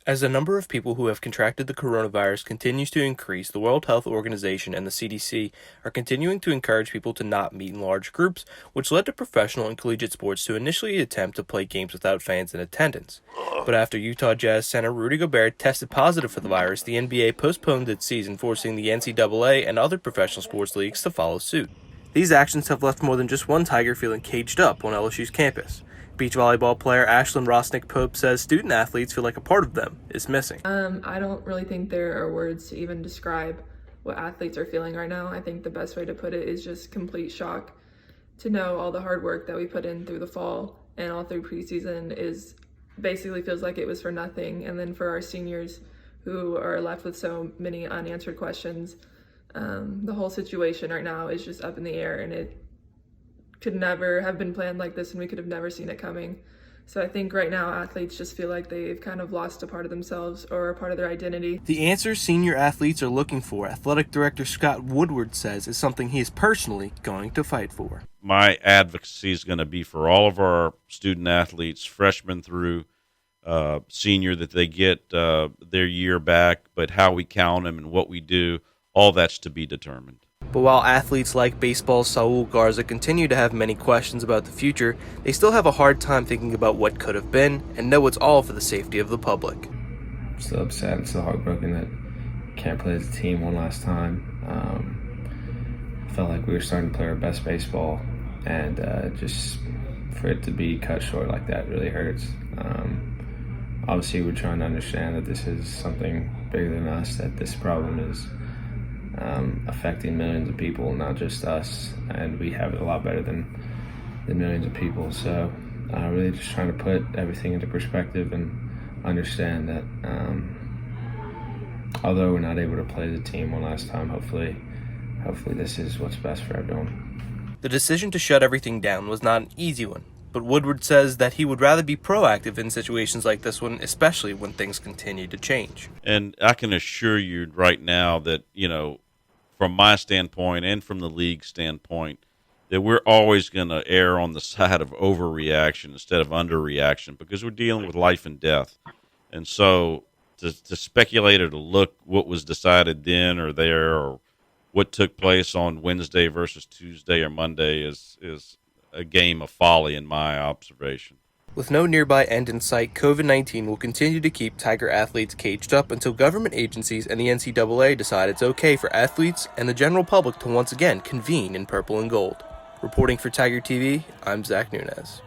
As the number of people who have contracted the coronavirus continues to increase, the World Health Organization and the CDC are continuing to encourage people to not meet in large groups, which led to professional and collegiate sports to initially attempt to play games without fans in attendance. But after Utah Jazz center Rudy Gobert tested positive for the virus, the NBA postponed its season, forcing the NCAA and other professional sports leagues to follow suit. These actions have left more than just one Tiger feeling caged up on LSU's campus. Beach volleyball player Ashlyn Rosnick Pope says student athletes feel like a part of them is missing. I don't really think there are words to even describe what athletes are feeling right now. I think the best way to put it is just complete shock to know all the hard work that we put in through the fall and all through preseason is basically feels like it was for nothing. And then for our seniors who are left with so many unanswered questions, the whole situation right now is just up in the air, and it could never have been planned like this, and we could have never seen it coming. So I think right now athletes just feel like they've kind of lost a part of themselves or a part of their identity. The answers senior athletes are looking for, Athletic Director Scott Woodward says, is something he is personally going to fight for. My advocacy is going to be for all of our student athletes, freshmen through senior, that they get their year back, but how we count them and what we do, all that's to be determined. But while athletes like baseball's Saul Garza continue to have many questions about the future, they still have a hard time thinking about what could have been and know it's all for the safety of the public. Still upset and still heartbroken that can't play as a team one last time. Felt like we were starting to play our best baseball, and just for it to be cut short like that really hurts. Obviously, we're trying to understand that this is something bigger than us, that this problem is affecting millions of people, not just us, and we have it a lot better than millions of people. So really just trying to put everything into perspective and understand that although we're not able to play the team one last time, hopefully this is what's best for everyone. The decision to shut everything down was not an easy one, but Woodward says that he would rather be proactive in situations like this one, especially when things continue to change. And I can assure you right now that, from my standpoint and from the league standpoint, that we're always going to err on the side of overreaction instead of underreaction, because we're dealing with life and death. And so to speculate or to look what was decided then or there, or what took place on Wednesday versus Tuesday or Monday is a game of folly in my observation. With no nearby end in sight, COVID-19 will continue to keep Tiger athletes caged up until government agencies and the NCAA decide it's okay for athletes and the general public to once again convene in purple and gold. Reporting for Tiger TV, I'm Zach Nunez.